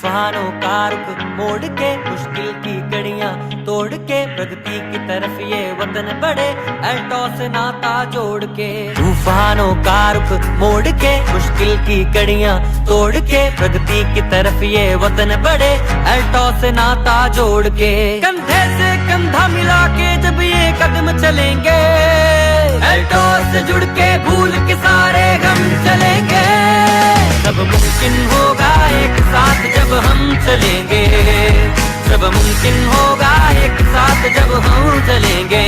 तूफानों का रुख मोड़ के मुश्किल की कड़ियां तोड़ के प्रगति की तरफ ये वतन बढ़े एल्टॉस नाता जोड़ के। तूफानों का रुख मोड़ के मुश्किल की कड़ियां तोड़ के प्रगति की तरफ ये वतन बढ़े एल्टॉस नाता जोड़ के। कंधे से कंधा मिला के जब ये कदम चलेंगे एल्टॉस से जुड़ के भूल के सारे गम चलेंगे। सब मुमकिन होगा एक साथ जब हम चलेंगे, सब मुमकिन होगा एक साथ जब हम चलेंगे,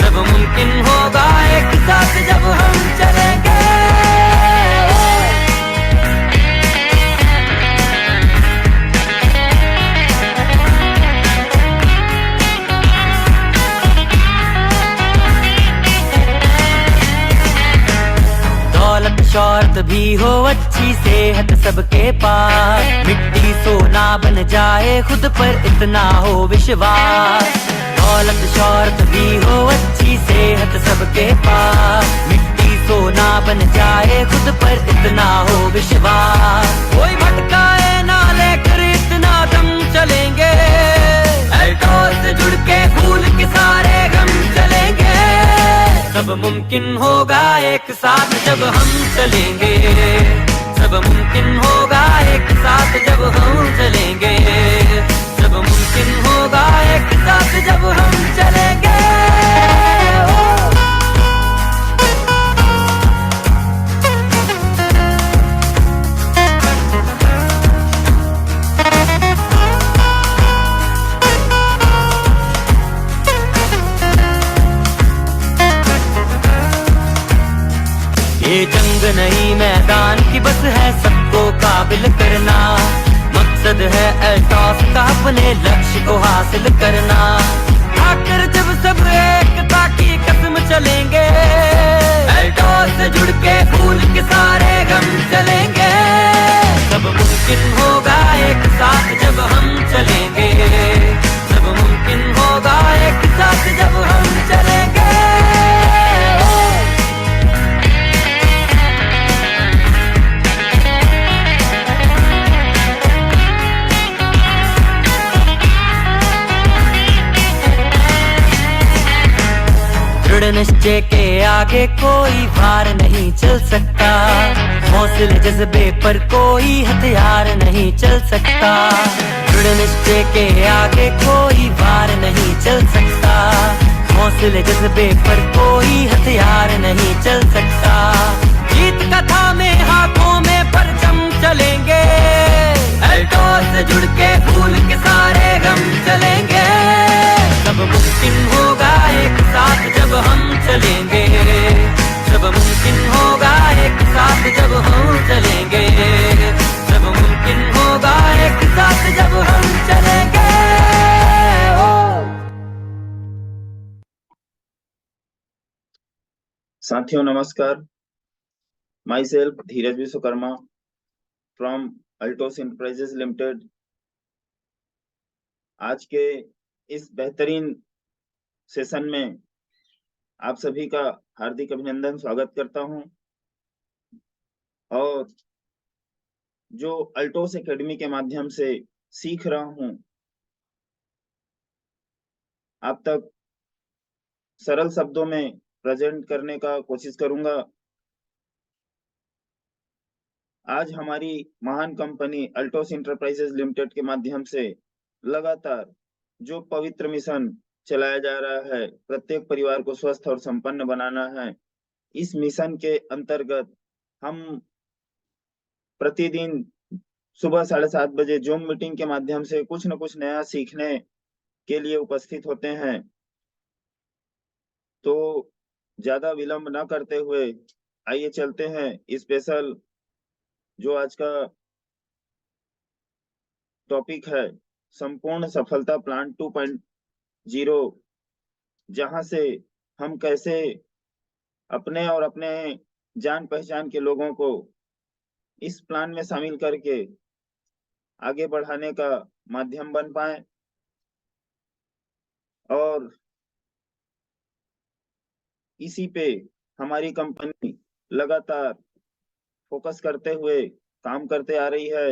सब मुमकिन होगा एक साथ जब हम चलेंगे। दौलत शौहरत भी हो अच्छी सेहत सबके पास, मिट्टी सोना बन जाए खुद पर इतना हो विश्वास। दौलत शौहरत भी हो अच्छी सेहत सबके पास, मिट्टी सोना बन जाए खुद पर इतना हो विश्वास। कोई भटकाए ना लेकर इतना दम चलेंगे एल्टॉस से जुड़ के भूल के सारे गम चलेंगे। सब मुमकिन होगा एक साथ जब हम चलेंगे, सब मुमकिन होगा एक साथ जब हम चलेंगे, सब मुमकिन होगा एक साथ जब हम चलेंगे। ये जंग नहीं मैदान की बस है सबको काबिल करना, मकसद है एल्टॉस का अपने लक्ष्य को हासिल करना। आकर जब सब एकता की कसम चलेंगे एल्टॉस से जुड़ के भूल के सारे गम चलेंगे। सब मुमकिन होगा एक साथ जब हम चलेंगे, सब मुमकिन होगा एक साथ जब हम चलेंगे। दृढ़ निश्चय के आगे कोई भार नहीं चल सकता, हौसले जज्बे पर कोई हथियार नहीं चल सकता। दृढ़ निश्चय के आगे कोई भार नहीं चल सकता, हौसले जज्बे पर कोई हथियार नहीं चल सकता। जीत कथा में हाथों में परचम चलेंगे एल्टॉस से जुड़ के भूल के सारे गम चलेंगे। सब मुमकिन होगा एक साथ जब हम चलेंगे, सब मुमकिन होगा एक साथ जब हम चलेंगे, सब मुमकिन होगा एक साथ जब हम चलेंगे। साथियों नमस्कार, my self Dheeraj Vishwakarma from Altos enterprises limited. आज के इस बेहतरीन सेशन में आप सभी का हार्दिक अभिनंदन स्वागत करता हूं। और जो अल्टोस एकेडमी के माध्यम से सीख रहा हूं आप तक सरल शब्दों में प्रेजेंट करने का कोशिश करूंगा। आज हमारी महान कंपनी अल्टोस एंटरप्राइजेस लिमिटेड के माध्यम से लगातार जो पवित्र मिशन चलाया जा रहा है, प्रत्येक परिवार को स्वस्थ और संपन्न बनाना है। इस मिशन के अंतर्गत हम प्रतिदिन सुबह 7:30 बजे जूम मीटिंग के माध्यम से कुछ न कुछ नया सीखने के लिए उपस्थित होते हैं। तो ज्यादा विलंब न करते हुए आइए चलते हैं स्पेशल जो आज का टॉपिक है, संपूर्ण सफलता प्लान 2.0, जहां से हम कैसे अपने और अपने जान पहचान के लोगों को इस प्लान में शामिल करके आगे बढ़ाने का माध्यम बन पाए और इसी पे हमारी कंपनी लगातार फोकस करते हुए काम करते आ रही है।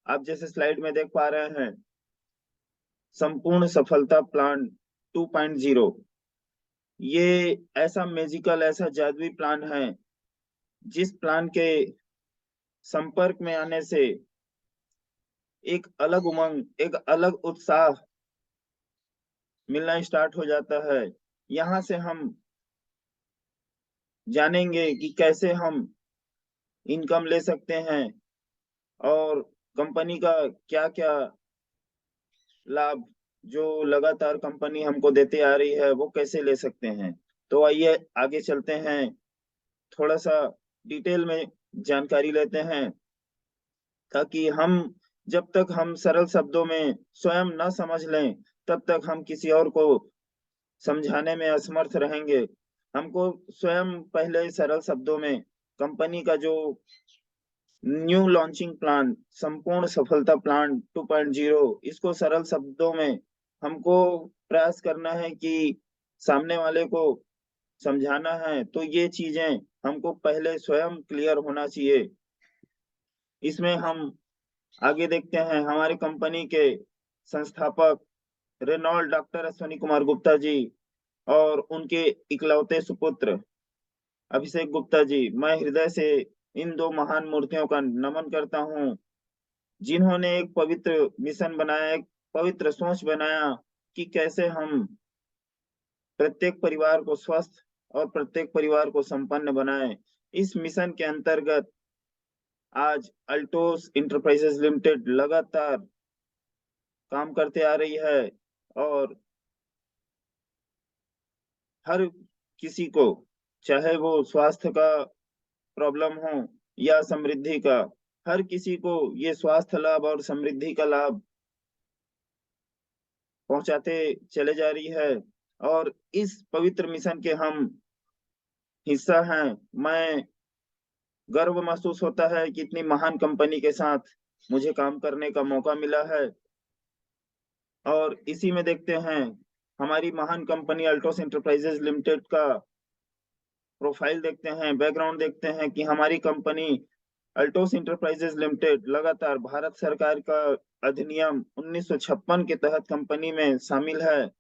आप जैसे स्लाइड में देख पा रहे हैं, संपूर्ण सफलता प्लान 2.0, ये ऐसा मैजिकल, ऐसा जादुई प्लान है जिस प्लान के संपर्क में आने से एक अलग उमंग, एक अलग उत्साह मिलना स्टार्ट हो जाता है। यहाँ से हम जानेंगे कि कैसे हम इनकम ले सकते हैं और कंपनी का क्या क्या लाभ जो लगातार कंपनी हमको देती आ रही है वो कैसे ले सकते हैं। तो आइए आगे चलते हैं, थोड़ा सा डिटेल में जानकारी लेते हैं, ताकि हम, जब तक हम सरल शब्दों में स्वयं न समझ लें तब तक हम किसी और को समझाने में असमर्थ रहेंगे। हमको स्वयं पहले सरल शब्दों में कंपनी का जो न्यू लॉन्चिंग प्लान, संपूर्ण सफलता प्लान 2.0, इसको सरल शब्दों में हमको प्रयास करना है कि सामने वाले को समझाना है। तो ये चीजें हमको पहले स्वयं क्लियर होना चाहिए। इसमें हम आगे देखते हैं, हमारी कंपनी के संस्थापक रेनॉल्ड डॉक्टर अश्वनी कुमार गुप्ता जी और उनके इकलौते सुपुत्र अभिषेक गुप्ता जी, मैं हृदय से इन दो महान मूर्तियों का नमन करता हूँ, जिन्होंने एक पवित्र मिशन बनाया, एक पवित्र सोच बनाया कि कैसे हम प्रत्येक परिवार को स्वस्थ और प्रत्येक परिवार को संपन्न बनाएं। इस मिशन के अंतर्गत आज अल्टोस इंटरप्राइजेज लिमिटेड लगातार काम करते आ रही है और हर किसी को, चाहे वो स्वास्थ्य का प्रॉब्लम हो या समृद्धि का, हर किसी को ये स्वास्थ्य लाभ और समृद्धि का लाभ पहुंचाते चले जा रही है। और इस पवित्र मिशन के हम हिस्सा हैं। मैं गर्व महसूस होता है कि इतनी महान कंपनी के साथ मुझे काम करने का मौका मिला है। और इसी में देखते हैं, हमारी महान कंपनी अल्टोस इंटरप्राइजेज लिमिटेड का प्रोफाइल देखते हैं, बैकग्राउंड देखते हैं कि हमारी कंपनी अल्टोस इंटरप्राइजेज लिमिटेड लगातार भारत सरकार का अधिनियम 1956 के तहत कंपनी में शामिल है।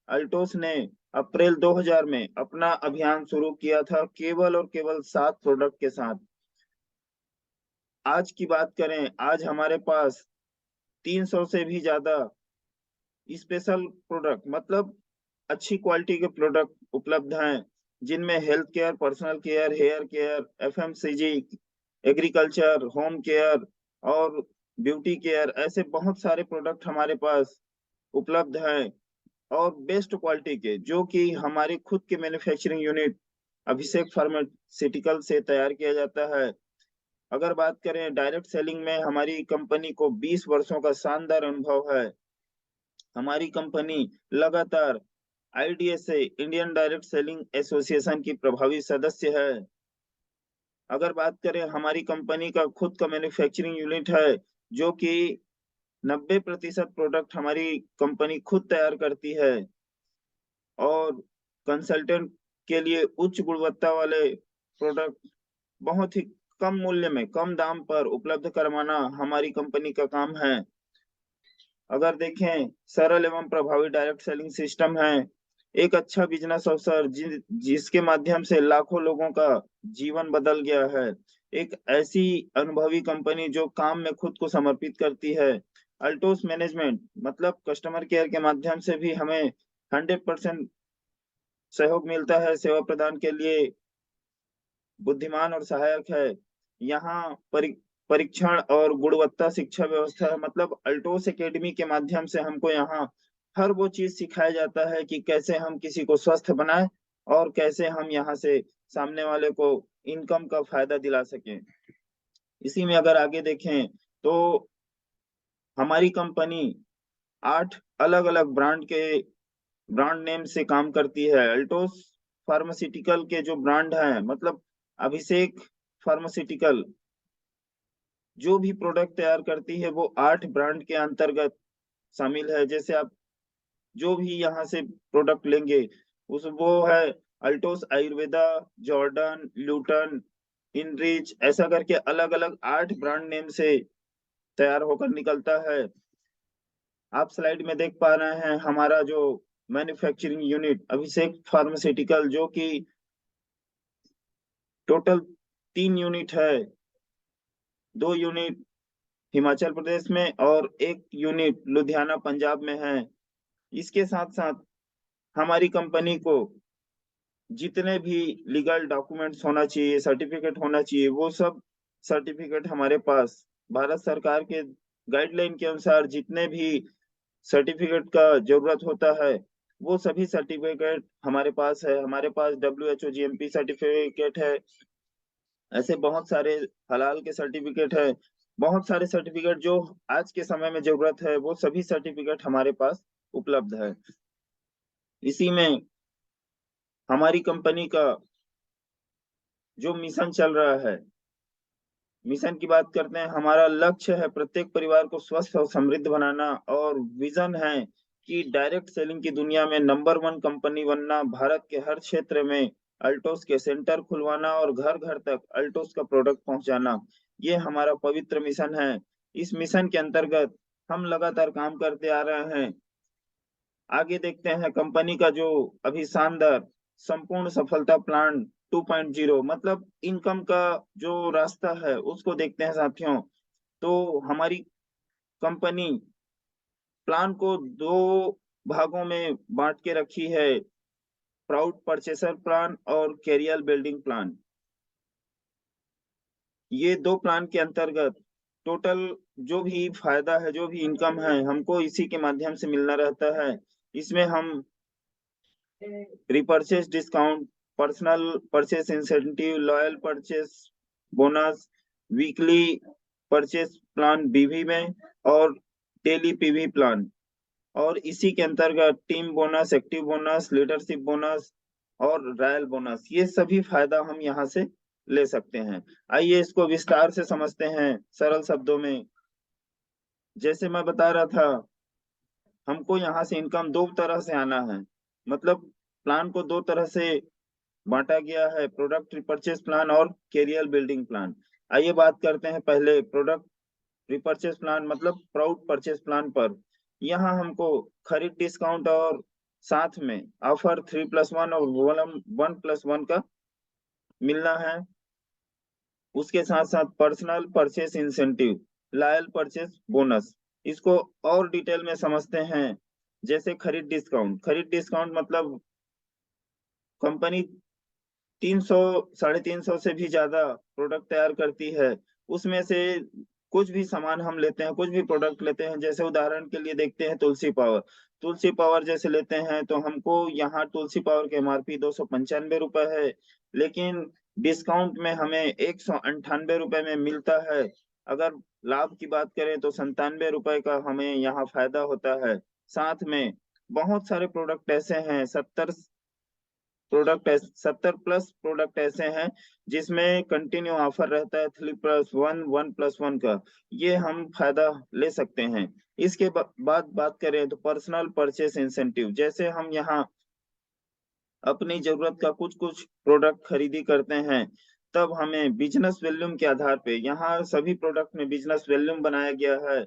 अल्टोस ने अप्रैल 2000 में अपना अभियान शुरू किया था केवल और केवल 7 प्रोडक्ट के साथ। आज की बात करें, आज हमारे पास 300 से भी ज्यादा स्पेशल प्रोडक्ट, मतलब अच्छी क्वालिटी के प्रोडक्ट उपलब्ध हैं, जिनमें health care, personal care, hair care, FMCG, agriculture, home care और ब्यूटी केयर, ऐसे बहुत सारे प्रोडक्ट हमारे पास उपलब्ध हैं और बेस्ट क्वालिटी के, जो कि हमारी खुद के मैन्युफैक्चरिंग यूनिट अभिषेक फार्मास्यूटिकल से तैयार किया जाता है। अगर बात करें डायरेक्ट सेलिंग में, हमारी कंपनी को 20 वर्षों का शानदार अनुभव है। हमारी कंपनी लगातार IDSA, Indian direct selling association की प्रभावी सदस्य है। अगर बात करें, हमारी कंपनी का खुद का मैन्युफैक्चरिंग यूनिट है, जो कि 90% प्रोडक्ट हमारी कंपनी खुद तैयार करती है और कंसल्टेंट के लिए उच्च गुणवत्ता वाले प्रोडक्ट बहुत ही कम मूल्य में, कम दाम पर उपलब्ध करवाना हमारी कंपनी का काम है। अगर देखें, सरल एवं प्रभावी डायरेक्ट सेलिंग सिस्टम है, एक अच्छा बिजनेस अवसर जिसके माध्यम से लाखों लोगों का जीवन बदल गया है। एक ऐसी अनुभवी कंपनी जो काम में खुद को समर्पित करती है। अल्टोस मैनेजमेंट, मतलब कस्टमर केयर के माध्यम से भी हमें 100% सहयोग मिलता है सेवा प्रदान के लिए, बुद्धिमान और सहायक है। यहाँ परीक्षण और गुणवत्ता शिक्षा व्यवस्था है, मतलब अल्टोस एकेडमी के माध्यम से हमको यहाँ हर वो चीज सिखाया जाता है कि कैसे हम किसी को स्वस्थ बनाएं और कैसे हम यहाँ से सामने वाले को इनकम का फायदा दिला सकें। इसी में अगर आगे देखें तो हमारी कंपनी 8 अलग अलग ब्रांड नेम से काम करती है। अल्टोस फार्मास्यूटिकल के जो ब्रांड हैं, मतलब अभिषेक फार्मास्यूटिकल जो भी प्रोडक्ट तैयार करती है वो 8 ब्रांड के अंतर्गत शामिल है। जैसे आप जो भी यहाँ से प्रोडक्ट लेंगे उस वो है Altos Ayurveda, Jordan, Luton, enrich, ऐसा करके अलग अलग 8 ब्रांड नेम से तैयार होकर निकलता है। आप स्लाइड में देख पा रहे हैं हमारा जो मैन्युफैक्चरिंग यूनिट अभिषेक फार्मास्यूटिकल, जो कि टोटल 3 यूनिट है। 2 यूनिट हिमाचल प्रदेश में और 1 यूनिट लुधियाना पंजाब में है। इसके साथ साथ हमारी कंपनी को जितने भी लीगल डॉक्यूमेंट्स होना चाहिए, सर्टिफिकेट होना चाहिए, वो सब सर्टिफिकेट हमारे पास भारत सरकार के गाइडलाइन के अनुसार जितने भी सर्टिफिकेट का जरूरत होता है, वो सभी सर्टिफिकेट हमारे पास है। हमारे पास WHO GMP सर्टिफिकेट है। ऐसे बहुत सारे हलाल के सर्टिफिकेट है। बहुत सारे सर्टिफिकेट जो आज के समय में जरूरत है, वो सभी सर्टिफिकेट हमारे पास उपलब्ध है। इसी में हमारी कंपनी का जो मिशन चल रहा है, मिशन की बात करते हैं। हमारा लक्ष्य है प्रत्येक परिवार को स्वस्थ और समृद्ध बनाना, और विजन है कि डायरेक्ट सेलिंग की दुनिया में नंबर 1 कंपनी बनना, भारत के हर क्षेत्र में अल्टोस के सेंटर खुलवाना और घर घर तक अल्टोस का प्रोडक्ट पहुंचाना। ये हमारा पवित्र मिशन है। इस मिशन के अंतर्गत हम लगातार काम करते आ रहे हैं। आगे देखते हैं कंपनी का जो अभी शानदार संपूर्ण सफलता प्लान 2.0 मतलब इनकम का जो रास्ता है, उसको देखते हैं साथियों। तो हमारी कंपनी प्लान को 2 भागों में बांट के रखी है, प्राउड परचेसर प्लान और कैरियर बिल्डिंग प्लान। ये 2 प्लान के अंतर्गत टोटल जो भी फायदा है, जो भी इनकम है, हमको इसी के माध्यम से मिलना रहता है। इसमें हम repurchase discount, personal purchase incentive, loyal purchase bonus, weekly purchase plan बीवी में, और डेली पीवी प्लान, और इसी के अंतर्गत team bonus, active bonus, leadership bonus और रॉयल बोनस, ये सभी फायदा हम यहाँ से ले सकते हैं। आइए इसको विस्तार से समझते हैं सरल शब्दों में। जैसे मैं बता रहा था, हमको यहाँ से इनकम 2 तरह से आना है। मतलब प्लान को 2 तरह से बांटा गया है, प्रोडक्ट रिपर्चेस प्लान और कैरियर बिल्डिंग प्लान। आइए बात करते हैं पहले प्रोडक्ट रिपर्चेस प्लान मतलब प्राउड परचेस प्लान पर। यहाँ हमको खरीद डिस्काउंट और साथ में ऑफर 3+1 और 1+1 का मिलना है। उसके साथ साथ personal purchase incentive, loyal purchase bonus. इसको और डिटेल में समझते हैं। जैसे खरीद डिस्काउंट मतलब कंपनी 300 350 से भी ज्यादा प्रोडक्ट तैयार करती है। उसमें से कुछ भी सामान हम लेते हैं, कुछ भी प्रोडक्ट लेते हैं, जैसे उदाहरण के लिए देखते हैं तुलसी पावर जैसे लेते हैं, तो हमको यहाँ तुलसी पावर के MRP 295 रुपए है, लेकिन डिस्काउंट में हमें 198 रुपए में मिलता है। अगर लाभ की बात करें तो 97 रुपए का हमें यहाँ फायदा होता है। साथ में बहुत सारे प्रोडक्ट ऐसे हैं, 70+ प्रोडक्ट ऐसे हैं जिसमें कंटिन्यू ऑफर रहता है 3+1 1+1 का। ये हम फायदा ले सकते हैं। इसके बाद बात करें तो पर्सनल परचेस इंसेंटिव, जैसे हम यहाँ अपनी जरूरत का कुछ कुछ प्रोडक्ट खरीदी करते हैं, तब हमें बिजनेस वॉल्यूम के आधार पे, यहाँ सभी प्रोडक्ट में बिजनेस वॉल्यूम बनाया गया है।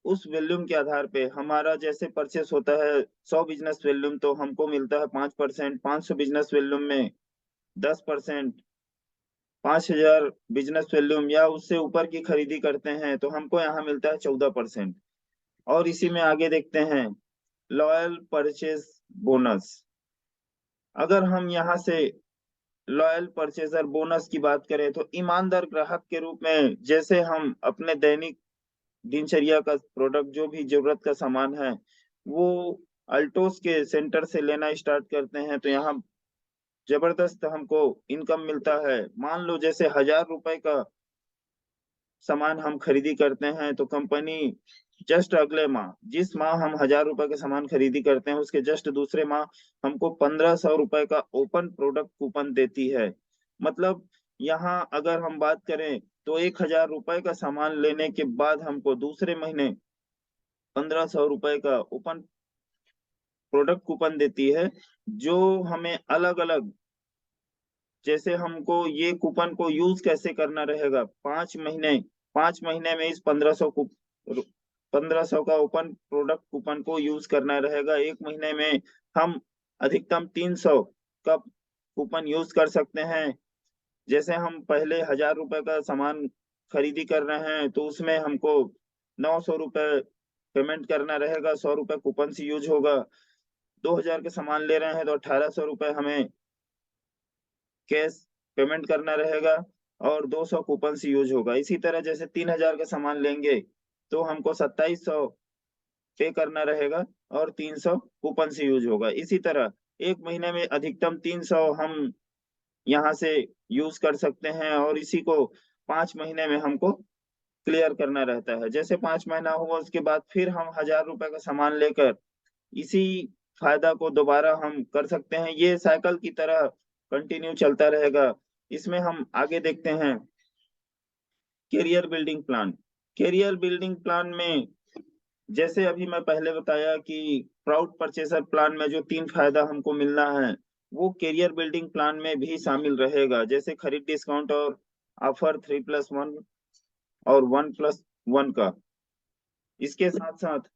उस वॉल्यूम के आधार पे हमारा जैसे परचेस होता है 100 बिजनेस वॉल्यूम, तो हमको मिलता है 5%, 500 बिजनेस वॉल्यूम में 10%, 5,000 बिजनेस वॉल्यूम या उससे ऊपर की खरीदी करते हैं तो हमको यहाँ मिलता है 14%। और इसी में आगे देखते हैं लॉयल परचेज बोनस। अगर हम यहाँ से लॉयल परचेजर बोनस की बात करें तो ईमानदार ग्राहक के रूप में जैसे हम अपने दैनिक दिनचर्या का प्रोडक्ट, जो भी जरूरत का सामान है, वो अल्टोस के सेंटर से लेना स्टार्ट करते हैं, तो यहाँ जबरदस्त हमको इनकम मिलता है। मान लो जैसे 1,000 रुपए का सामान हम खरीदी करते हैं, तो कंपनी जस्ट अगले माह, जिस माह हम 1,000 रुपए का सामान खरीदी करते हैं, उसके जस्ट दूसरे माह हमको 1,500 रुपए का ओपन प्रोडक्ट कूपन देती है। मतलब यहाँ अगर हम बात करें तो 1,000 रुपए का सामान लेने के बाद हमको दूसरे महीने 1,500 रुपए का ओपन प्रोडक्ट कूपन देती है, जो हमें अलग अलग, जैसे हमको ये कूपन को यूज कैसे करना रहेगा, 5 महीने में इस 1500 का ओपन प्रोडक्ट कूपन को यूज करना रहेगा। 1 महीने में हम अधिकतम 300 का कूपन यूज कर सकते हैं। जैसे हम पहले 1000 रुपए का सामान खरीदी कर रहे हैं तो उसमें हमको 900 रुपए पेमेंट करना रहेगा, 100 रुपए कूपन से यूज होगा। 2000 के सामान ले रहे हैं तो 1800 रुपए हमें कैश पेमेंट करना रहेगा और 200 कूपन से यूज होगा। इसी तरह जैसे 3000 का सामान लेंगे तो हमको 2700 पे करना रहेगा और 300 कूपन से यूज होगा। इसी तरह 1 महीने में अधिकतम 300 हम यहाँ से यूज कर सकते हैं और इसी को 5 महीने में हमको क्लियर करना रहता है। जैसे 5 महीना हुआ उसके बाद फिर हम 1000 रुपए का सामान लेकर इसी फायदा को दोबारा हम कर सकते हैं। ये साइकिल की तरह कंटिन्यू चलता रहेगा। इसमें हम आगे देखते हैं career building plan. Career building plan में जैसे अभी मैं पहले बताया कि प्राउड परचेसर प्लान में जो 3 फायदा हमको मिलना है वो करियर बिल्डिंग प्लान में भी शामिल रहेगा। जैसे खरीद डिस्काउंट और ऑफर 3+1 और 1+1 का। इसके साथ साथ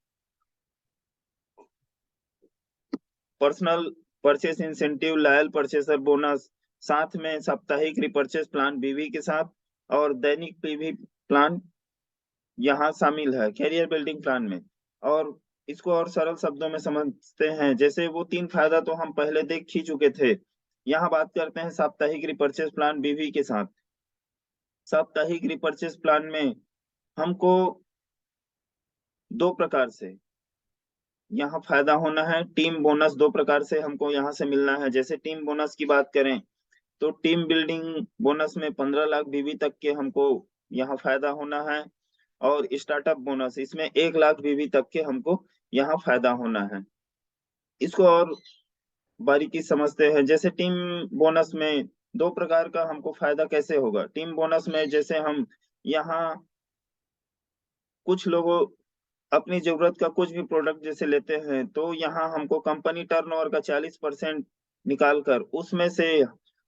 personal purchase incentive, loyal purchaser bonus, साथ में साप्ताहिक रिपर्चेस प्लान बीवी के साथ और दैनिक पीवी प्लान यहाँ शामिल है कैरियर बिल्डिंग प्लान में। और इसको और सरल शब्दों में समझते हैं। जैसे वो 3 फायदा तो हम पहले देख ही चुके थे। यहाँ बात करते हैं साप्ताहिक रिपर्चेस प्लान बीवी के साथ। साप्ताहिक रिपर्चेस प्लान में हमको 2 प्रकार से यहाँ फायदा होना है। टीम बोनस 2 प्रकार से हमको यहाँ से मिलना है। जैसे टीम बोनस की बात करें तो टीम बिल्डिंग बोनस में 15 लाख बीवी तक के हमको यहाँ फायदा होना है और स्टार्टअप बोनस इसमें 1 लाख बीवी तक के हमको यहाँ फायदा होना है। इसको और बारीकी समझते हैं। जैसे टीम बोनस में 2 प्रकार का हमको फायदा कैसे होगा। टीम बोनस में जैसे हम यहाँ कुछ लोगों अपनी जरूरत का कुछ भी प्रोडक्ट जैसे लेते हैं तो यहाँ हमको कंपनी टर्नओवर का 40% निकाल कर उसमें से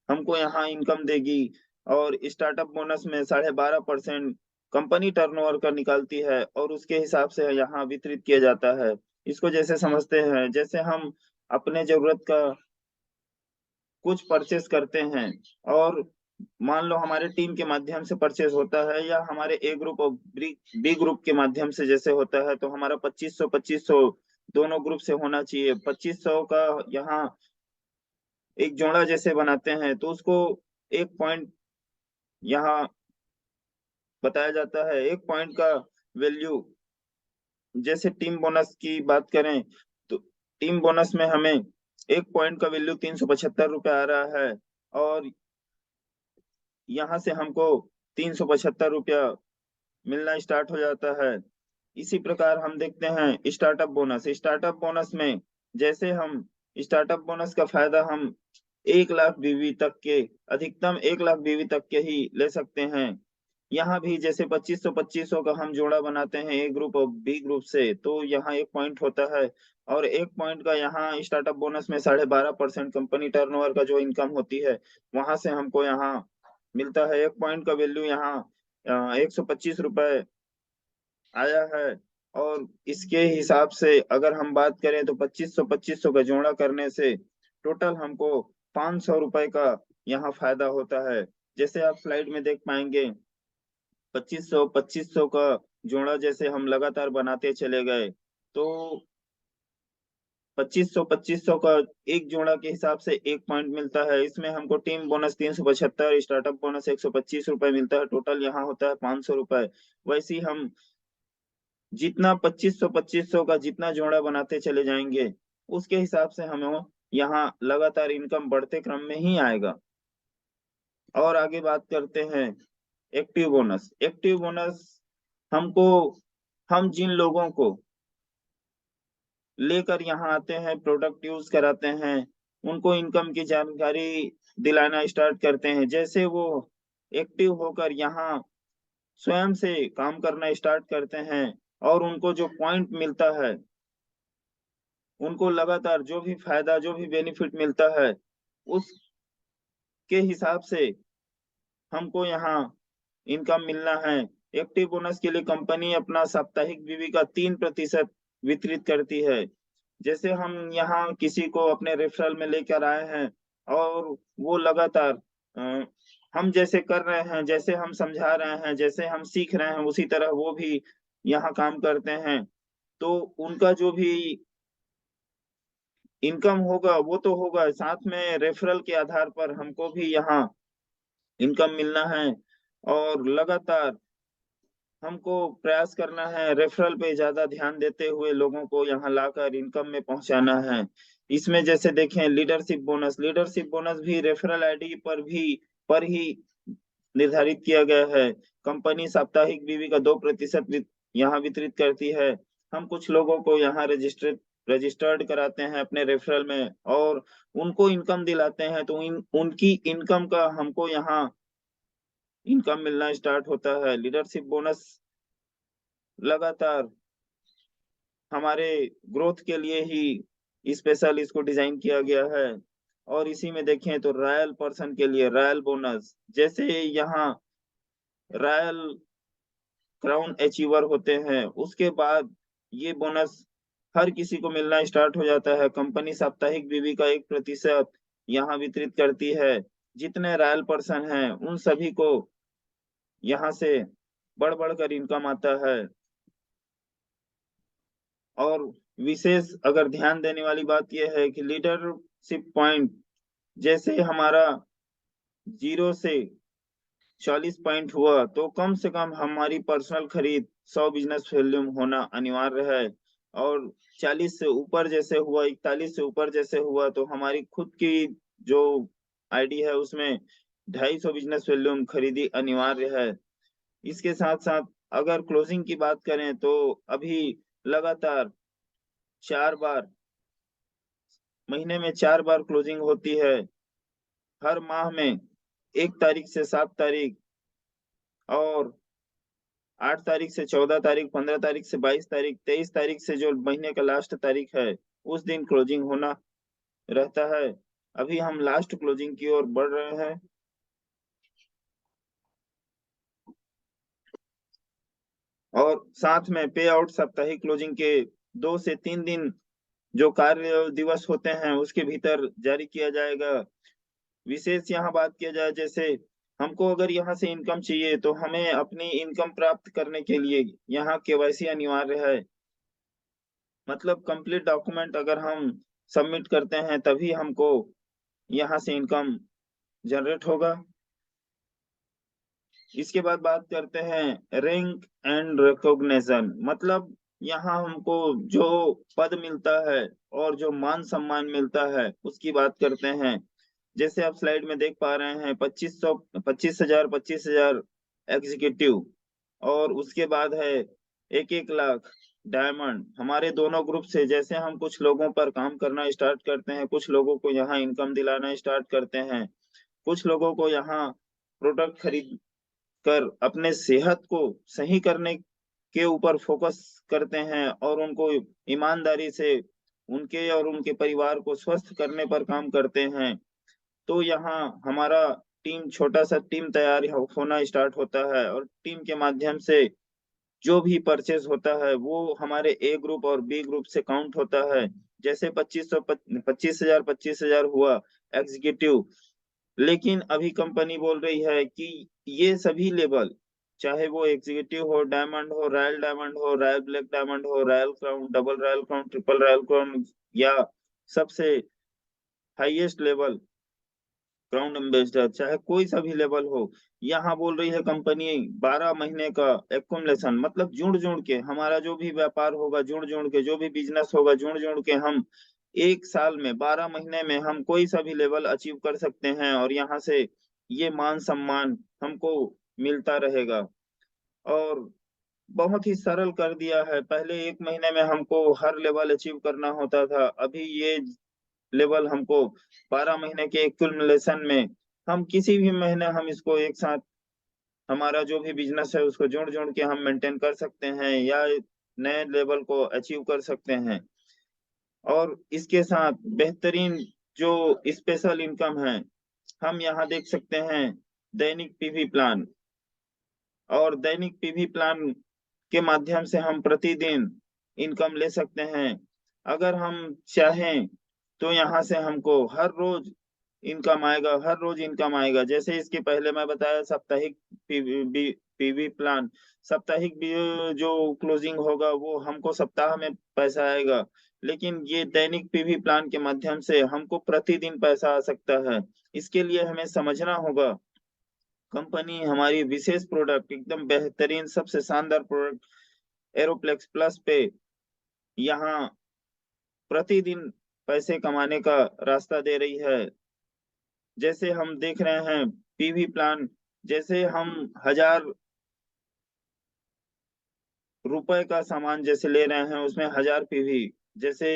हमको यहाँ इनकम देगी। और स्टार्टअप बोनस में 12.5% कंपनी टर्नओवर का निकालती है और उसके हिसाब से यहाँ वितरित किया जाता है। इसको जैसे समझते हैं, जैसे हम अपने जरूरत का कुछ परचेस करते हैं और मान लो हमारे टीम के माध्यम से परचेस होता है या हमारे ए ग्रुप और बी ग्रुप के माध्यम से जैसे होता है तो हमारा 2500 दोनों ग्रुप से होना चाहिए। 2500 का यहाँ एक जोड़ा जैसे बनाते हैं तो उसको 1 पॉइंट यहाँ बताया जाता है। 1 पॉइंट का वैल्यू जैसे टीम बोनस की बात करें तो टीम बोनस में हमें 1 पॉइंट का वैल्यू 375 रुपये आ रहा है और यहाँ से हमको 375 रुपया मिलना स्टार्ट हो जाता है। इसी प्रकार हम देखते हैं स्टार्टअप बोनस। स्टार्टअप बोनस में जैसे हम स्टार्टअप बोनस का फायदा हम 1 लाख बीवी तक के अधिकतम 1 लाख बीवी तक के ही ले सकते हैं। यहाँ भी जैसे 2500 का हम जोड़ा बनाते हैं ए ग्रुप और बी ग्रुप से तो यहाँ 1 पॉइंट होता है और 1 पॉइंट का यहाँ स्टार्टअप बोनस में 12.5% कंपनी टर्नओवर का जो इनकम होती है वहां से हमको यहाँ मिलता है। 1 पॉइंट का वैल्यू यहाँ 125 रुपए आया है। और इसके हिसाब से अगर हम बात करें तो 2500 का जोड़ा करने से टोटल हमको 500 रुपए का यहाँ फायदा होता है। जैसे आप स्लाइड में देख पाएंगे 2500 का जोड़ा जैसे हम लगातार बनाते चले गए तो 2500 का एक जोड़ा के हिसाब से 1 पॉइंट मिलता है। इसमें हमको टीम बोनस 375, स्टार्टअप बोनस 125 रुपए मिलता है। टोटल यहाँ होता है 500 रुपए। वैसे ही हम जितना 2500 का जितना जोड़ा बनाते चले जाएंगे उसके हिसाब से हमें यहाँ लगातार इनकम बढ़ते क्रम में ही आएगा। और आगे बात करते हैं एक्टिव बोनस। एक्टिव बोनस हमको हम जिन लोगों को लेकर यहाँ आते हैं प्रोडक्ट यूज कराते हैं उनको इनकम की जानकारी दिलाना स्टार्ट करते हैं। जैसे वो एक्टिव होकर यहाँ स्वयं से काम करना स्टार्ट करते हैं और उनको जो पॉइंट मिलता है उनको लगातार जो भी फायदा जो भी बेनिफिट मिलता है उसके हिसाब से हमको यहाँ इनकम मिलना है। एक्टिव बोनस के लिए कंपनी अपना साप्ताहिक बीवी का 3% वितरित करती है। जैसे हम यहाँ किसी को अपने रेफरल में लेकर आए हैं और वो लगातार हम जैसे कर रहे हैं, जैसे हम समझा रहे हैं, जैसे हम सीख रहे हैं, उसी तरह वो भी यहाँ काम करते हैं। तो उनका जो भी इनकम होगा वो तो होगा, साथ में रेफरल के आधार पर हमको भी यहाँ इनकम मिलना है और लगातार हमको प्रयास करना है, रेफरल पे ज़्यादा ध्यान देते हुए लोगों को यहाँ लाकर इनकम में पहुँचाना है। इसमें जैसे देखें लीडरशिप बोनस भी रेफरल आईडी पर ही निर्धारित किया गया है। कंपनी साप्ताहिक बीवी का 2% यहाँ वितरित करती है। हम कुछ लोगों को यहाँ रजिस्टर्ड कराते हैं अपने रेफरल में और उनको इनकम दिलाते हैं, तो उनकी इनकम का हमको यहाँ इनकम मिलना स्टार्ट होता है। लीडरशिप बोनस लगातार हमारे ग्रोथ के लिए ही स्पेशल इसको डिजाइन किया गया है। और इसी में देखें तो रॉयल पर्सन के लिए रॉयल बोनस, जैसे यहाँ रॉयल क्राउन अचीवर होते हैं, उसके बाद ये बोनस हर किसी को मिलना स्टार्ट हो जाता है। कंपनी साप्ताहिक बीवी का 1% यहाँ वितरित करती है। जितने रॉयल पर्सन हैं उन सभी को यहाँ से बढ़ कर इनकम आता है। और विशेष अगर ध्यान देने वाली बात यह है कि लीडरशिप पॉइंट, जैसे हमारा 0 से 40 पॉइंट हुआ तो कम से कम हमारी पर्सनल खरीद 100 बिजनेस वॉल्यूम होना अनिवार्य है। और 40 से ऊपर जैसे हुआ, 41 से ऊपर जैसे हुआ तो हमारी खुद की जो आईडी है उसमें 250 बिजनेस वॉल्यूम खरीदी अनिवार्य है। इसके साथ साथ अगर क्लोजिंग की बात करें तो अभी लगातार 4 बार, महीने में 4 बार क्लोजिंग होती है। हर माह में 1 तारीख से 7 तारीख और 8 तारीख से 14 तारीख, 15 तारीख से 22 तारीख, 23 तारीख से जो महीने का लास्ट तारीख है उस दिन क्लोजिंग होना रहता है। अभी हम लास्ट क्लोजिंग की ओर बढ़ रहे हैं। और साथ में पे आउट साप्ताहिक क्लोजिंग के 2 से 3 दिन जो कार्य दिवस होते हैं उसके भीतर जारी किया जाएगा। विशेष यहाँ बात किया जाए, जैसे हमको अगर यहाँ से इनकम चाहिए तो हमें अपनी इनकम प्राप्त करने के लिए यहाँ केवाईसी अनिवार्य है। मतलब कंप्लीट डॉक्यूमेंट अगर हम सबमिट करते हैं तभी हमको यहाँ से इनकम जनरेट होगा। इसके बाद बात करते हैं रैंक एंड रिकॉग्निशन, मतलब यहाँ हमको जो पद मिलता है और जो मान सम्मान मिलता है उसकी बात करते हैं। जैसे आप स्लाइड में देख पा रहे हैं 25,000 एग्जीक्यूटिव और उसके बाद है 1-1 लाख डायमंड। हमारे दोनों ग्रुप से जैसे हम कुछ लोगों पर काम करना स्टार्ट करते हैं, कुछ लोगों को यहाँ इनकम दिलाना स्टार्ट करते हैं, कुछ लोगों को यहाँ प्रोडक्ट खरीद कर अपने सेहत को सही करने के ऊपर फोकस करते हैं और उनको ईमानदारी से उनके और उनके परिवार को स्वस्थ करने पर काम करते हैं। तो यहाँ हमारा टीम, छोटा सा टीम तैयार होना स्टार्ट होता है और टीम के माध्यम से जो भी परचेज होता है वो हमारे ए ग्रुप और बी ग्रुप से काउंट होता है। जैसे 25,000 हुआ एग्जीक्यूटिव, लेकिन अभी कंपनी बोल रही है कि ये सभी लेवल, चाहे वो एग्जीक्यूटिव हो, डायमंड हो, रॉयल ब्लैक डायमंड हो, royal crown, double royal crown, triple royal crown या सबसे हाईएस्ट लेवल क्राउन एम्बेसडर, चाहे कोई सा भी लेवल हो, यहाँ बोल रही है कंपनी 12 महीने का एक्युमुलेशन, मतलब जुड़ जुड़ के हमारा जो भी व्यापार होगा, जुड़ जुड़ के जो भी बिजनेस होगा, जुड़ जुड़ के हम 1 साल में 12 महीने में हम कोई सा भी लेवल अचीव कर सकते हैं और यहाँ से ये मान सम्मान हमको मिलता रहेगा। और बहुत ही सरल कर दिया है। पहले 1 महीने में हमको हर लेवल अचीव करना होता था, अभी ये लेवल हमको 12 महीने के एक्युमुलेशन में हम किसी भी महीने हम इसको एक साथ हमारा जो भी बिजनेस है उसको जोड़ जोड़ के हम मेंटेन कर सकते हैं या नए लेवल को अचीव कर सकते हैं। और इसके साथ बेहतरीन जो स्पेशल इनकम है, हम यहाँ देख सकते हैं दैनिक पीवी प्लान। और दैनिक पीवी प्लान के माध्यम से हम प्रतिदिन इनकम ले सकते हैं। अगर हम चाहें तो यहाँ से हमको हर रोज हर रोज इनकम आएगा। जैसे इसके पहले मैं बताया साप्ताहिक पीवी प्लान, साप्ताहिक भी जो क्लोजिंग होगा वो हमको सप्ताह में पैसा आएगा। लेकिन ये दैनिक पीवी प्लान के माध्यम से हमको प्रतिदिन पैसा आ सकता है। इसके लिए हमें समझना होगा कंपनी हमारी विशेष प्रोडक्ट एकदम बेहतरीन सबसे शानदार प्रोडक्ट एरोप्लेक्स प्लस पे यहाँ प्रतिदिन पैसे कमाने का रास्ता दे रही है। जैसे हम देख रहे हैं पीवी प्लान, जैसे हम 1,000 रुपए का सामान जैसे ले रहे हैं उसमें 1,000 पीवी। जैसे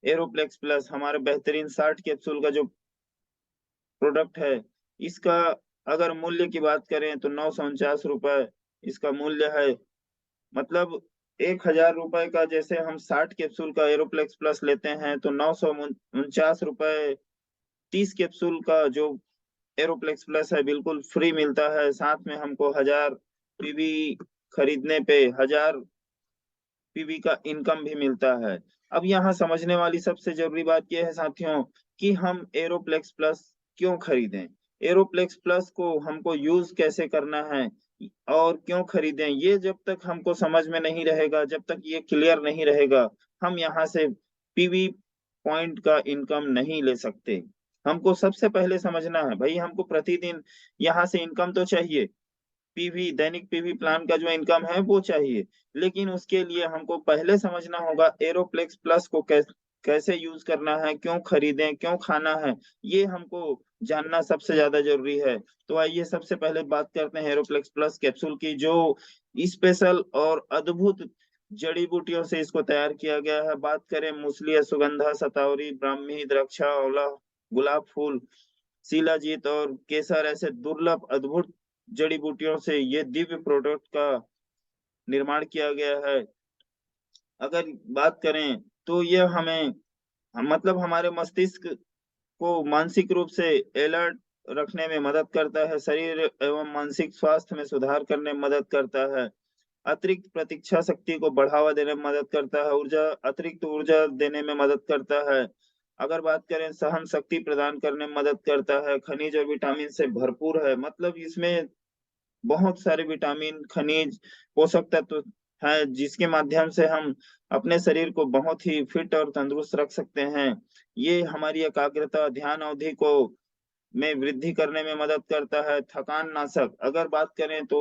एरोप्लेक्स प्लस हमारे बेहतरीन 60 कैप्सूल का जो प्रोडक्ट है, इसका अगर मूल्य की बात करें तो 949 रुपए इसका मूल्य है। मतलब 1,000 रुपए का जैसे हम 60 कैप्सूल का एरोप्लेक्स प्लस लेते हैं तो 949 रुपए 30 कैप्सूल का जो एरोप्लेक्स प्लस है बिल्कुल फ्री मिलता है। साथ में हमको 1,000 पीवी खरीदने पे 1,000 पीवी का इनकम भी मिलता है। अब यहाँ समझने वाली सबसे जरूरी बात यह है साथियों कि हम एरोप्लेक्स प्लस क्यों खरीदें, एरोप्लेक्स प्लस को हमको यूज कैसे करना है और क्यों खरीदें, ये जब तक हमको समझ में नहीं रहेगा, जब तक ये क्लियर नहीं रहेगा, हम यहाँ से पीवी पॉइंट का इनकम नहीं ले सकते। हमको सबसे पहले समझना है भाई हमको प्रतिदिन यहाँ से इनकम तो चाहिए, पीवी दैनिक पीवी प्लान का जो इनकम है वो चाहिए। लेकिन उसके लिए हमको पहले समझना होगा एरोप्लेक्स प्लस को कैसे यूज करना है, क्यों खरीदें, क्यों खाना है, ये हमको जानना सबसे ज्यादा जरूरी है। तो आइए सबसे पहले बात करते हैं एरोप्लेक्स प्लस कैप्सूल की, जो स्पेशल और अद्भुत जड़ी बूटियों से इसको तैयार किया गया है। बात करें मूसली, अश्वगंधा, शतावरी, ब्राह्मी, द्राक्षा, आंवला, गुलाब फूल, शिलाजीत और केसर, ऐसे दुर्लभ अद्भुत जड़ी बूटियों से ये दिव्य प्रोडक्ट का निर्माण किया गया है। अगर बात करें तो यह हमें मतलब हमारे मस्तिष्क को मानसिक रूप से अलर्ट रखने में मदद करता है, शरीर एवं मानसिक स्वास्थ्य में सुधार करने में मदद करता है, अतिरिक्त प्रतीक्षा शक्ति को बढ़ावा देने में मदद करता है, अतिरिक्त ऊर्जा देने में मदद करता है। अगर बात करें सहन शक्ति प्रदान करने में मदद करता है, खनिज और विटामिन से भरपूर है। मतलब इसमें बहुत सारे विटामिन, खनिज, पोषक तत्व हैं जिसके माध्यम से हम अपने शरीर को बहुत ही फिट और तंदुरुस्त रख सकते हैं। ये हमारी एकाग्रता, ध्यान अवधि को में वृद्धि करने में मदद करता है। थकान नाशक अगर बात करें तो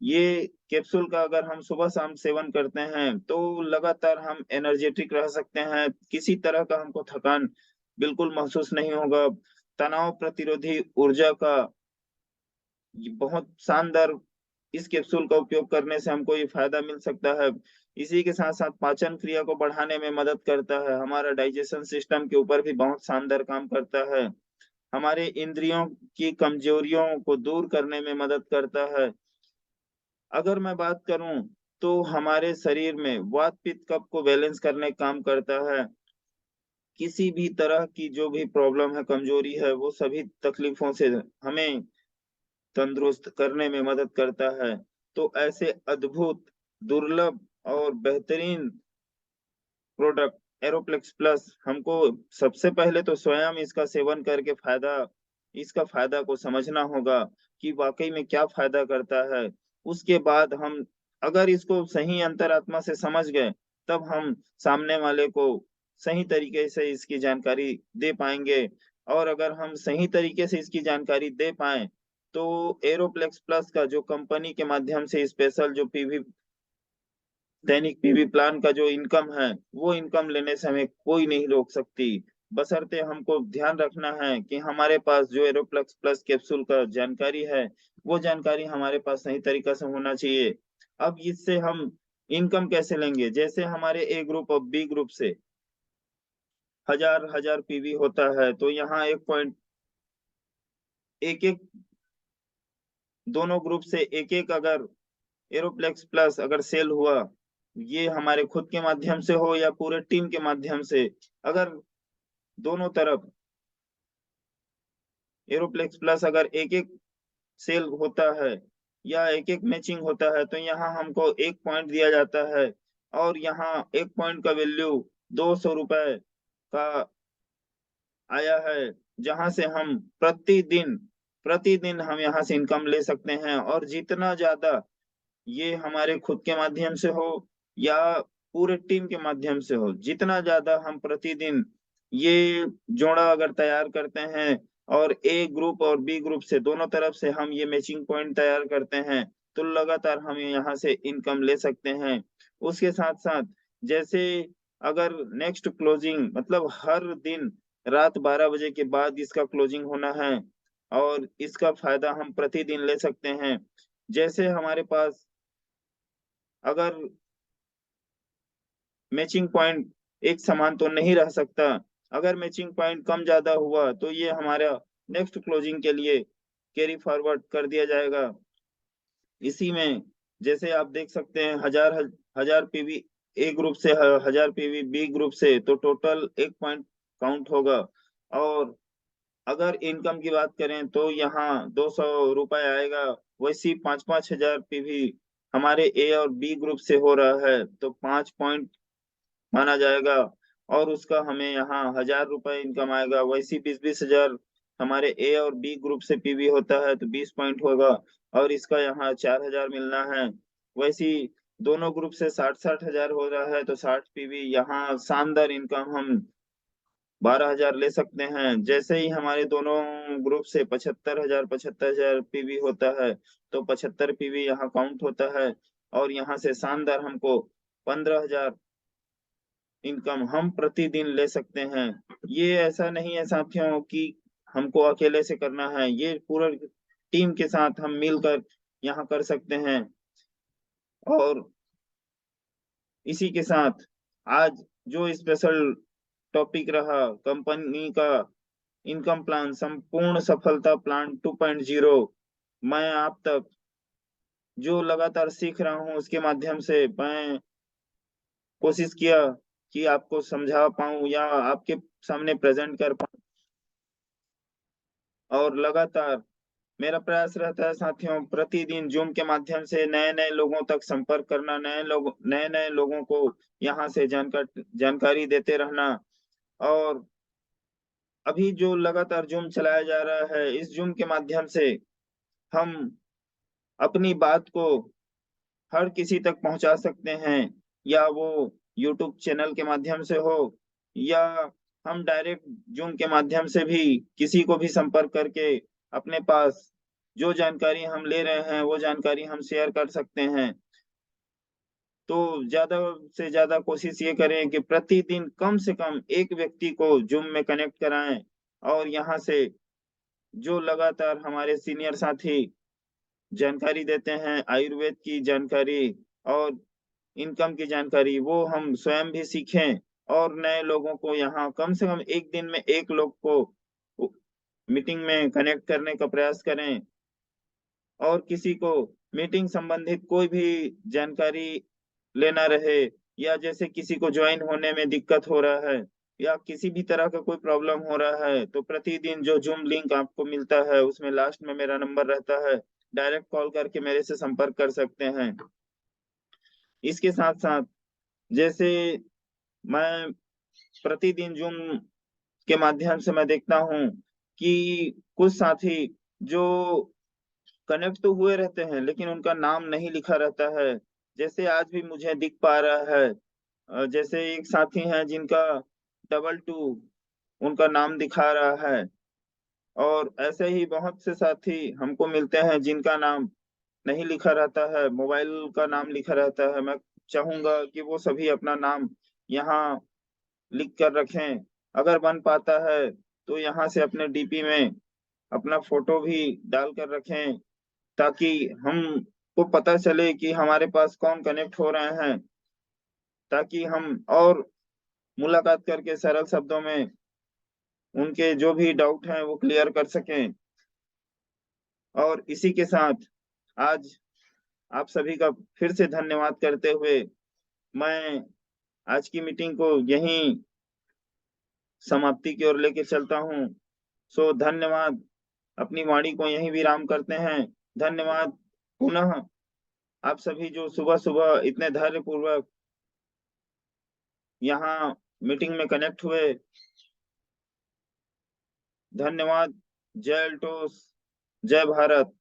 ये कैप्सूल का अगर हम सुबह शाम सेवन करते हैं तो लगातार हम एनर्जेटिक रह सकते हैं, किसी तरह का हमको थकान बिल्कुल महसूस नहीं होगा। तनाव प्रतिरोधी ऊर्जा का ये बहुत शानदार, इस कैप्सूल का उपयोग करने से हमको ये फायदा मिल सकता है। इसी के साथ-साथ पाचन क्रिया को बढ़ाने में मदद करता है, हमारा डाइजेशन सिस्टम के ऊपर भी बहुत शानदार काम करता है, हमारे इंद्रियों की कमजोरियों को दूर करने में मदद करता है। अगर मैं बात करूँ तो हमारे शरीर में वात, पित्त, कफ को बैलेंस करने का काम करता है। किसी भी तरह की जो भी प्रॉब्लम है, कमजोरी है, वो सभी तकलीफों से हमें तंदुरुस्त करने में मदद करता है। तो ऐसे अद्भुत, दुर्लभ और बेहतरीन प्रोडक्ट एरोप्लेक्स प्लस हमको सबसे पहले तो स्वयं इसका फायदा को समझना होगा कि वाक़ई में क्या फायदा करता है। उसके बाद हम अगर इसको सही अंतरात्मा से समझ गए, तब हम सामने वाले को सही तरीके से इसकी जानकारी दे पाएँगे। और अगर हम सही तरीके से इसकी जानकारी दे पाएँ, तो एरोप्लेक्स प्लस का जो कंपनी के माध्यम से स्पेशल जो दैनिक पीवी प्लान का जो इनकम है, वो इनकम लेने से हमें कोई नहीं रोक सकती। बशर्ते हमको ध्यान रखना है कि हमारे पास जो एरोप्लेक्स प्लस कैप्सूल का जानकारी है, वो जानकारी हमारे पास सही तरीका से होना चाहिए। अब इससे हम इनकम कैसे लेंगे? जैसे हमारे ए ग्रुप और बी ग्रुप से 1000-1000 पीवी होता है, तो यहाँ 1 पॉइंट 1-1 दोनों ग्रुप से 1-1 अगर एरोप्लेक्स प्लस अगर सेल हुआ, ये हमारे खुद के माध्यम से हो या पूरे टीम के माध्यम से, अगर दोनों तरफ एरोप्लेक्स प्लस अगर 1-1 सेल होता है या एक एक मैचिंग होता है, तो यहाँ हमको 1 पॉइंट दिया जाता है और यहाँ 1 पॉइंट का वैल्यू 200 रुपए का आया है, जहाँ से हम प्रतिदिन हम यहाँ से इनकम ले सकते हैं। और जितना ज़्यादा ये हमारे खुद के माध्यम से हो या पूरे टीम के माध्यम से हो, जितना ज़्यादा हम प्रतिदिन ये जोड़ा अगर तैयार करते हैं और ए ग्रुप और बी ग्रुप से दोनों तरफ से हम ये मैचिंग पॉइंट तैयार करते हैं, तो लगातार हम यहाँ से इनकम ले सकते हैं। उसके साथ-साथ जैसे अगर नेक्स्ट क्लोजिंग मतलब हर दिन रात 12 बजे के बाद इसका क्लोजिंग होना है और इसका फ़ायदा हम प्रतिदिन ले सकते हैं। जैसे हमारे पास अगर मैचिंग पॉइंट एक समान तो नहीं रह सकता। अगर मैचिंग पॉइंट कम ज़्यादा हुआ तो ये हमारा नेक्स्ट क्लोजिंग के लिए कैरी फॉरवर्ड कर दिया जाएगा। इसी में जैसे आप देख सकते हैं हज़ार पीवी ए ग्रुप से 1000 पीवी बी ग्रुप से, तो टोटल 1 पॉइंट काउंट होगा। और अगर इनकम की बात करें तो यहाँ 200 रुपए आएगा, वैसी 5-5 हज़ार पीवी हमारे ए और बी ग्रुप से हो रहा है, तो 5 पॉइंट माना जाएगा और उसका हमें यहाँ 1000 रुपए इनकम आएगा। वैसी 20-20 हज़ार हमारे ए और बी ग्रुप से पीवी होता है, तो 20 पॉइंट होगा और इसका यहाँ 4000 मिलना है। वैसी दोनों ग्रुप से 60-60 हज़ार हो रहा है, तो 60 पीवी यहाँ शानदार इनकम हम 12,000 ले सकते हैं। जैसे ही हमारे दोनों ग्रुप से 75,000 पीवी होता है, तो 75 पीवी यहाँ काउंट होता है और यहाँ से शानदार हमको 15,000 इनकम हम प्रतिदिन ले सकते हैं। ये ऐसा नहीं है साथियों कि हमको अकेले से करना है, ये पूरा टीम के साथ हम मिलकर यहाँ कर सकते हैं। और इसी के साथ आज जो स्पेशल टॉपिक रहा कंपनी का इनकम प्लान संपूर्ण सफलता प्लान 2.0, मैं आप तक जो लगातार सीख रहा हूँ उसके माध्यम से मैं कोशिश किया कि आपको समझा पाऊँ या आपके सामने प्रेज़ेंट कर पाऊँ। और लगातार मेरा प्रयास रहता है साथियों प्रतिदिन ज़ूम के माध्यम से नए-नए लोगों तक संपर्क करना, नए-नए लोगों को यहाँ से जानकारी देते रहना। और अभी जो लगातार ज़ूम चलाया जा रहा है, इस ज़ूम के माध्यम से हम अपनी बात को हर किसी तक पहुँचा सकते हैं, या वो यूट्यूब चैनल के माध्यम से हो या हम डायरेक्ट ज़ूम के माध्यम से भी किसी को भी संपर्क करके अपने पास जो जानकारी हम ले रहे हैं, वो जानकारी हम शेयर कर सकते हैं। तो ज़्यादा से ज़्यादा कोशिश ये करें कि प्रतिदिन कम से कम एक व्यक्ति को ज़ूम में कनेक्ट कराएँ और यहाँ से जो लगातार हमारे सीनियर साथी जानकारी देते हैं, आयुर्वेद की जानकारी और इनकम की जानकारी, वो हम स्वयं भी सीखें और नए लोगों को यहाँ कम से कम 1 दिन में 1 लोग को उ मीटिंग में कनेक्ट करने का प्रयास करें। और किसी को मीटिंग संबंधित कोई भी जानकारी लेना रहे या जैसे किसी को जॉइन होने में दिक्कत हो रहा है या किसी भी तरह का कोई प्रॉब्लम हो रहा है, तो प्रतिदिन जो ज़ूम लिंक आपको मिलता है, उसमें लास्ट में मेरा नंबर रहता है। डायरेक्ट कॉल करके मेरे से संपर्क कर सकते हैं। इसके साथ-साथ जैसे मैं प्रतिदिन ज़ूम के माध्यम से मैं देखता हूँ कि कुछ साथी जो कनेक्ट तो हुए रहते हैं, लेकिन उनका नाम नहीं लिखा रहता है। जैसे आज भी मुझे दिख पा रहा है जैसे एक साथी हैं जिनका 22 उनका नाम दिखा रहा है और ऐसे ही बहुत से साथी हमको मिलते हैं जिनका नाम नहीं लिखा रहता है, मोबाइल का नाम लिखा रहता है। मैं चाहूँगा कि वो सभी अपना नाम यहाँ लिख कर रखें। अगर बन पाता है, तो यहाँ से अपने डीपी में अपना फ़ोटो भी डाल कर रखें, ताकि हमको पता चले कि हमारे पास कौन कनेक्ट हो रहे हैं, ताकि हम और मुलाकात करके सरल शब्दों में उनके जो भी डाउट हैं, वो क्लियर कर सकें। और इसी के साथ आज आप सभी का फिर से धन्यवाद करते हुए, मैं आज की मीटिंग को यहीं समाप्ति की ओर लेके चलता हूँ। धन्यवाद। अपनी वाणी को यहीं विराम करते हैं। धन्यवाद। पुनः आप सभी जो सुबह सुबह इतने धैर्य पूर्वक यहाँ मीटिंग में कनेक्ट हुए, धन्यवाद। जय एल्टोस, जय भारत।